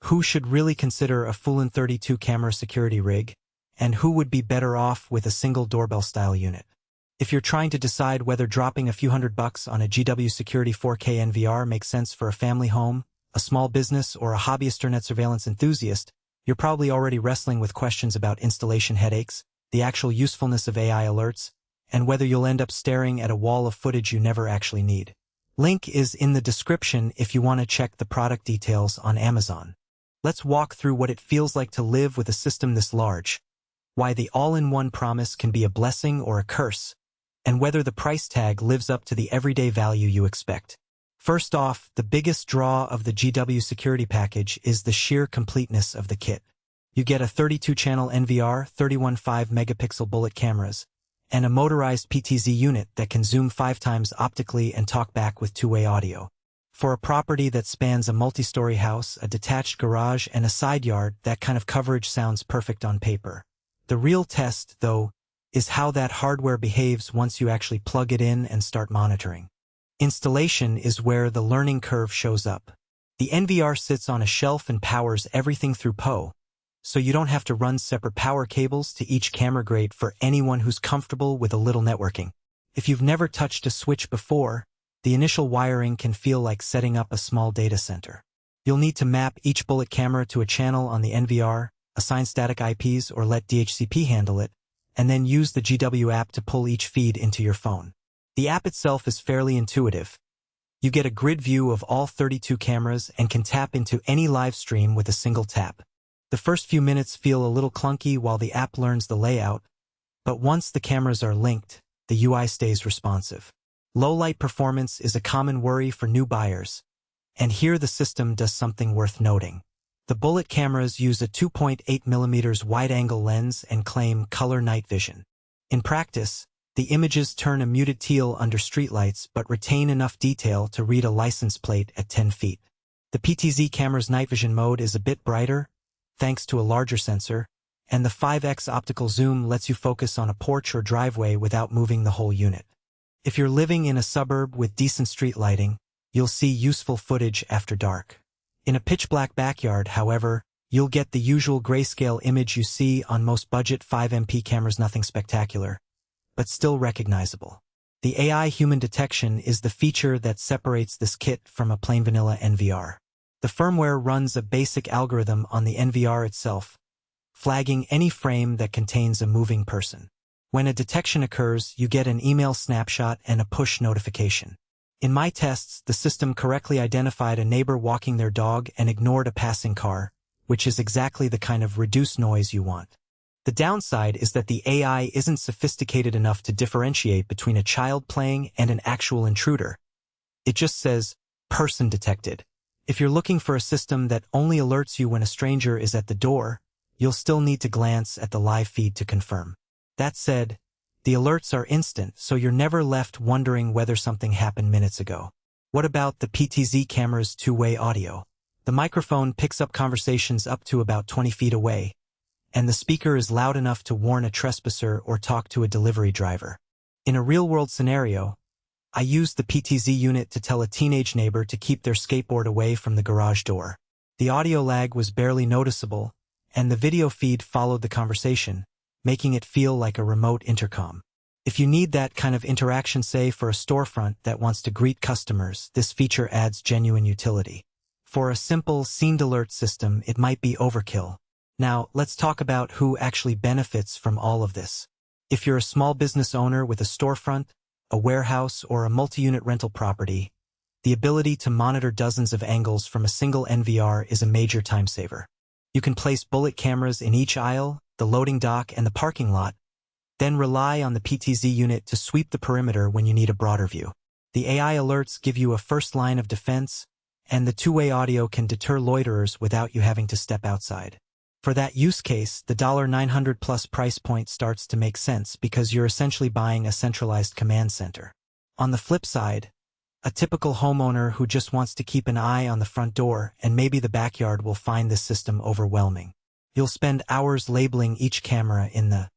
who should really consider a full-in 32-camera security rig, and who would be better off with a single doorbell-style unit. If you're trying to decide whether dropping a few $100 on a GW Security 4K NVR makes sense for a family home, a small business, or a hobbyist or net surveillance enthusiast, you're probably already wrestling with questions about installation headaches, the actual usefulness of AI alerts, and whether you'll end up staring at a wall of footage you never actually need. Link is in the description if you want to check the product details on Amazon. Let's walk through what it feels like to live with a system this large, why the all-in-one promise can be a blessing or a curse, and whether the price tag lives up to the everyday value you expect. First off, the biggest draw of the GW security package is the sheer completeness of the kit. You get a 32-channel NVR, 31.5 megapixel bullet cameras, and a motorized PTZ unit that can zoom 5 times optically and talk back with two-way audio. For a property that spans a multi-story house, a detached garage, and a side yard, that kind of coverage sounds perfect on paper. The real test, though, is how that hardware behaves once you actually plug it in and start monitoring. Installation is where the learning curve shows up. The NVR sits on a shelf and powers everything through PoE, so you don't have to run separate power cables to each camera. Great for anyone who's comfortable with a little networking. If you've never touched a switch before, the initial wiring can feel like setting up a small data center. You'll need to map each bullet camera to a channel on the NVR, assign static IPs or let DHCP handle it, and then use the GW app to pull each feed into your phone. The app itself is fairly intuitive. You get a grid view of all 32 cameras and can tap into any live stream with a single tap. The first few minutes feel a little clunky while the app learns the layout, but once the cameras are linked, the UI stays responsive. Low light performance is a common worry for new buyers, and here the system does something worth noting. The bullet cameras use a 2.8mm wide-angle lens and claim color night vision. In practice, the images turn a muted teal under streetlights but retain enough detail to read a license plate at 10 feet. The PTZ camera's night vision mode is a bit brighter, thanks to a larger sensor, and the 5x optical zoom lets you focus on a porch or driveway without moving the whole unit. If you're living in a suburb with decent street lighting, you'll see useful footage after dark. In a pitch-black backyard, however, you'll get the usual grayscale image you see on most budget 5MP cameras. Nothing spectacular, but still recognizable. The AI human detection is the feature that separates this kit from a plain vanilla NVR. The firmware runs a basic algorithm on the NVR itself, flagging any frame that contains a moving person. When a detection occurs, you get an email snapshot and a push notification. In my tests, the system correctly identified a neighbor walking their dog and ignored a passing car, which is exactly the kind of reduced noise you want. The downside is that the AI isn't sophisticated enough to differentiate between a child playing and an actual intruder. It just says, "person detected." If you're looking for a system that only alerts you when a stranger is at the door, you'll still need to glance at the live feed to confirm. That said, the alerts are instant, so you're never left wondering whether something happened minutes ago. What about the PTZ camera's two-way audio? The microphone picks up conversations up to about 20 feet away, and the speaker is loud enough to warn a trespasser or talk to a delivery driver. In a real-world scenario, I used the PTZ unit to tell a teenage neighbor to keep their skateboard away from the garage door. The audio lag was barely noticeable, and the video feed followed the conversation, making it feel like a remote intercom. If you need that kind of interaction, say for a storefront that wants to greet customers, this feature adds genuine utility. For a simple scene alert system, it might be overkill. Now, let's talk about who actually benefits from all of this. If you're a small business owner with a storefront, a warehouse, or a multi-unit rental property, the ability to monitor dozens of angles from a single NVR is a major time saver. You can place bullet cameras in each aisle, the loading dock, and the parking lot, then rely on the PTZ unit to sweep the perimeter when you need a broader view. The AI alerts give you a first line of defense, and the two-way audio can deter loiterers without you having to step outside. For that use case, the $900 plus price point starts to make sense because you're essentially buying a centralized command center. On the flip side, a typical homeowner who just wants to keep an eye on the front door and maybe the backyard will find this system overwhelming. You'll spend hours labeling each camera in the